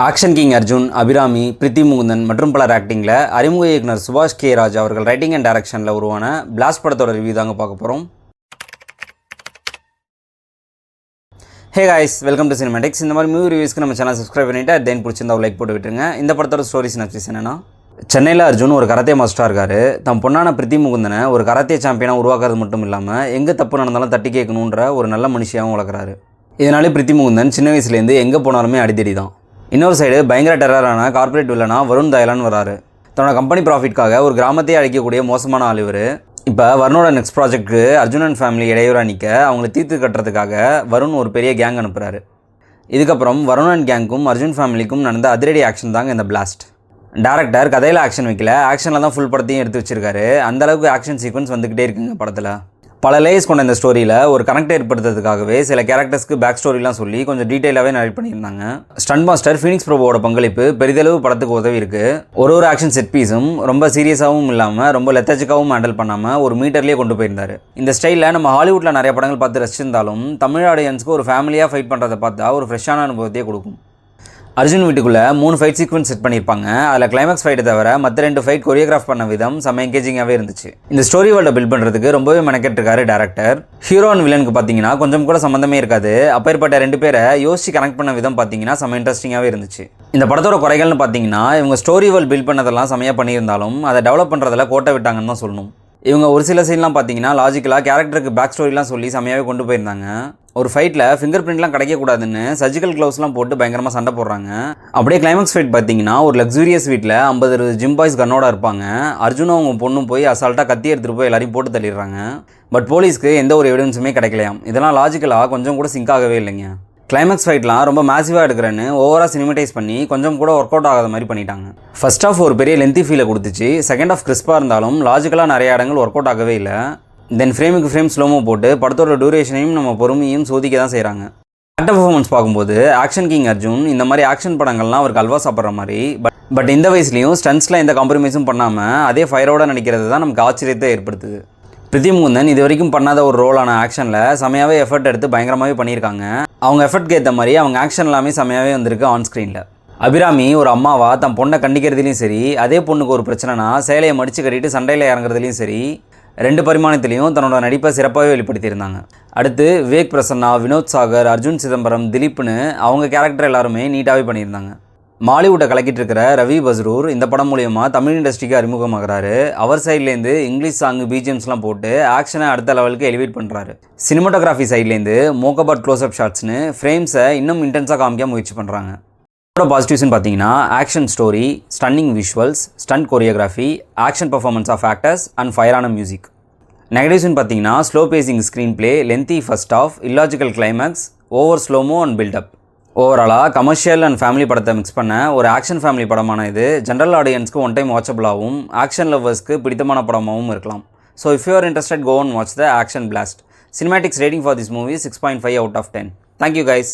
Action king Arjun, Abirami, Preeti Mukundan மற்றும் பலர் ஆக்டிங்கில் அறிமுக இயக்குனர் சுபாஷ் கே ராஜ் அவர்கள் ரைட்டிங் அண்ட் டைரக்ஷனில் உருவான பிளாஸ்ட் படத்தோட ரிவ்யூ தாங்க பார்க்க போகிறோம். Hey guys, welcome to cinematics. இந்த மாதிரி மூவி ரிவ்யூஸ்க்கு நம்ம சேனல் சப்ஸ்கிரைப் பண்ணிவிட்டு தென் பிடிச்சிருந்தா லைக் போட்டு விட்டுருங்க. இந்த படத்தோட ஸ்டோரி சினாப்சிஸ் என்னன்னா, சென்னையில் அர்ஜுன் ஒரு கராத்தே மாஸ்டராக இருக்கார். தம் பொண்ணான பிரித்தி முகுந்தனை ஒரு கராத்தே சாம்பியனாக உருவாக்குறது மட்டும் இல்லாமல் எங்கே தப்பு நடந்தாலும் தட்டி கேட்கணுன்ற ஒரு நல்ல மனுஷியாகவும் வளர்க்குறாரு. இதனாலே பிரித்தி முகுந்தன் சின்ன வயசுலேருந்து எங்கே போனாலுமே அடித்தடி தான். இன்னொரு சைடு பயங்கர டெரரான கார்பரேட் வில்லனா வருண் தயாலான்னு வராரு. தன்னோட கம்பெனி ப்ராஃபிட்காக ஒரு கிராமத்தையே அழிக்கக்கூடிய மோசமான ஆள் இவர். இப்போ வருணோட நெக்ஸ்ட் ப்ராஜெக்ட்டுக்கு அர்ஜுன் அண்ட் ஃபேமிலி இடையூறாக நிற்க அவங்களை தீர்த்து கட்டுறதுக்காக வருண் ஒரு பெரிய கேங் அனுப்புகிறாரு. இதுக்கப்புறம் வருண் அண்ட் கேங்க்கும் அர்ஜுன் ஃபேமிலிக்கும் நடந்த அதிரடி ஆக்ஷன் தாங்க இந்த பிளாஸ்ட். டேரக்டர் கதையில் ஆக்ஷன் வைக்கல, ஆக்ஷனில் தான் ஃபுல் படத்தையும் எடுத்து வச்சிருக்காரு. அந்தளவுக்கு ஆக்ஷன் சீக்வன்ஸ் வந்துக்கிட்டே இருக்குங்க படத்தில். பல லேயர்ஸ் கொண்ட இந்த ஸ்டோரியில் ஒரு கனெக்ட் ஏற்படுத்துறதுக்காகவே சில கேரக்டர்ஸ்க்கு பேக் ஸ்டோரிலாம் சொல்லி கொஞ்சம் டீட்டெயிலாகவே நரேட் பண்ணியிருந்தாங்க. ஸ்டண்ட் மாஸ்டர் ஃபீனிக்ஸ் பிரபுவோட பங்களிப்பு பெரிதளவு படத்துக்கு உதவி இருக்குது. ஒரு ஆக்ஷன் செட் பீஸும் ரொம்ப சீரியஸாகவும் இல்லாமல் ரொம்ப லெத்தஜிக்காகவும் ஹேண்டில் பண்ணாமல் ஒரு மீட்டர்லேயே கொண்டு போயிருந்தார். இந்த ஸ்டைலில் நம்ம ஹாலிவுட்டில் நிறைய படங்கள் பார்த்து ரசிச்சிருந்தாலும் தமிழ் ஆடியன்ஸ்க்கு ஒரு ஃபேமிலியாக ஃபைட் பண்ணுறதை பார்த்தா ஒரு ஃப்ரெஷ்ஷான அனுபவத்தையே கொடுக்கும். அர்ஜுன் வீட்டுக்குள்ளே 3 ஃபைட் சீக்வன்ஸ் செட் பண்ணியிருப்பாங்க. அதில் கிளைமேக்ஸ் ஃபைட்டை தவிர மற்ற 2 ஃபைட் கொரியோகிராஃப் பண்ண விதம் செம்ம என்கேஜிங்காகவே இருந்துச்சு. இந்த ஸ்டோரி வேர்ல்டை பில்ட் பண்ணுறதுக்கு ரொம்பவே மெனக்கெட்டிருக்காரு டேரக்டர். ஹீரோ அண்ட் வில்லனுக்கு பார்த்தீங்கன்னா கொஞ்சம் கூட சம்மந்தமே இருக்காது. அப்பேற்பட்ட 2 பேரை யோசிச்சு கனெக்ட் பண்ண விதம் பார்த்தீங்கன்னா செம்ம இன்ட்ரெஸ்டிங்காகவே இருந்துச்சு. இந்த படத்தோட குறைகள்னு பார்த்தீங்கன்னா, இவங்க ஸ்டோரி வேர்ல்ட் பில்ட் பண்ணதெல்லாம் செம்மையாக பண்ணியிருந்தாலும் அதை டெவலப் பண்ணுறதில் கோட்டை விட்டாங்கன்னு தான் சொல்லணும். இவங்க ஒரு சில சீன்லாம் பார்த்தீங்கன்னா லாஜிக்கலாக கேரக்டருக்கு பேக் ஸ்டோரிலாம் சொல்லி செம்மையாகவே கொண்டு போயிருந்தாங்க. ஒரு ஃபைட்டில் ஃபிங்கர் பிரிண்ட்லாம் கிடைக்கக்கூடாதுன்னு சர்ஜிக்கல் க்ளவுஸ்லாம் போட்டு பயங்கரமாக சண்டை போடுறாங்க. அப்படியே கிளைமேக்ஸ் ஃபைட் பார்த்தீங்கன்னா ஒரு லக்ஸூரியஸ் வீட்டில் 50 ஜிம் பாய்ஸ் கன்னோட இருப்பாங்க. அர்ஜுனும் அவங்க பொண்ணும் போய் அசால்ட்டாக கத்தி எடுத்துகிட்டு போய் எல்லாரையும் போட்டு தள்ளிடுறாங்க. பட் போலீஸ்க்கு எந்த ஒரு எவிடன்ஸுமே கிடைக்கலையாம். இதெல்லாம் லாஜிக்கலாக கொஞ்சம் கூட சிங்க் ஆகவே இல்லைங்க. கிளைமேக்ஸ் ஃபைட்லாம் ரொம்ப மேசிவாக எடுக்கிறேன்னு ஓவராக சினிமேட்டைஸ் பண்ணி கொஞ்சம் கூட ஒர்க் அவுட் ஆகாத மாதிரி பண்ணிட்டாங்க. ஃபர்ஸ்ட் ஆஃப் ஒரு பெரிய லென்த்தி ஃபீலை கொடுத்துச்சு. செகண்ட் ஆஃப் கிறிஸ்பாக இருந்தாலும் லாஜிக்கலாக நிறைய இடங்கள் ஒர்க் அவுட் ஆகவே இல்லை. தென் ஃப்ரேமுக்கு ஃப்ரேம் ஸ்லோமோ போட்டு படத்தோட டூரேஷனையும் நம்ம பொறுமையும் சோதிக்க தான் செய்கிறாங்க. ஆக்டர் பர்ஃபார்மன்ஸ் பார்க்கும்போது ஆக்ஷன் கிங் அர்ஜுன் இந்த மாதிரி ஆக்ஷன் படங்கள்லாம் அவருக்கு அல்வா சாப்பிட்ற மாதிரி. பட் இந்த வயசுலையும் ஸ்டன்ட்ஸில் எந்த காம்ப்ரமைஸும் பண்ணாமல் அதே ஃபயரோடு நடிக்கிறது தான் நமக்கு ஆச்சரியத்தை ஏற்படுத்துது. பிரித்தி முகுந்தன் இது வரைக்கும் பண்ணாத ஒரு ரோலான ஆக்ஷனில் செமையாகவே எஃபர்ட் எடுத்து பயங்கரமாகவே பண்ணியிருக்காங்க. அவங்க எஃபர்ட்க்கு ஏற்ற மாதிரி அவங்க ஆக்ஷன் எல்லாமே செமையாகவே வந்திருக்கு ஆன் ஸ்க்ரீனில். அபிராமி ஒரு அம்மாவா தன் பொண்ணை கண்டிக்கிறதுலையும் சரி, அதே பொண்ணுக்கு ஒரு பிரச்சனைனா சேலையை மடித்து கட்டிட்டு சண்டையில் இறங்குறதுலையும் சரி, 2 பரிமாணத்திலையும் தன்னோட நடிப்பை சிறப்பாகவே வெளிப்படுத்தியிருந்தாங்க. அடுத்து விவேக் பிரசன்னா, வினோத் சாகர், அர்ஜுன் சிதம்பரம், திலீப்னு அவங்க கேரக்டர் எல்லாருமே நீட்டாகவே பண்ணியிருந்தாங்க. மாலிவுட்டை கலக்கிட்டு இருக்கிற ரவி பஸ்ரூர் இந்த படம் மூலிமா தமிழ் இண்டஸ்ட்ரிக்கு அறிமுகமாகிறாரு. அவர் சைட்லேருந்து இங்கிலீஷ் சாங்கு பிஜிஎம்ஸ்லாம் போட்டு ஆக்ஷனை அடுத்த லெவலுக்கு எலிவேட் பண்ணுறாரு. சினிமோட்டோகிராஃபி சைட்லேருந்து மோக்கபாட் க்ளோஸ்அப் ஷாட்ஸ்னு ஃப்ரேம்ஸை இன்னும் இன்டென்ஸாக காமிக்க முயற்சி பண்ணுறாங்க. பாசிட்டிவ்ஸ்னு பார்த்தீங்கன்னா action story, stunning visuals, stunt choreography, action performance of actors and ஃபயரான மியூசிக். நெகட்டிவ்ஸ்னு பார்த்தீங்கன்னா slow pacing screen play, lengthy first half, illogical climax, over slow mo and buildup. ஓவராலாக கமர்ஷியல் அண்ட் ஃபேமிலி படத்தை மிக்ஸ் பண்ண ஒரு ஆக்ஷன் ஃபேமிலி படமான இது general ஆடியன்ஸ்க்கு ஒன் டைம் வாட்சபிளாகவும் ஆக்ஷன் லவ்வர்ஸ்க்கு பிடித்தமான படமாகவும் இருக்கலாம். So if you are interested, go and watch the action blast. Cinematics rating for this movie 6.5 out of 10. Thank you guys.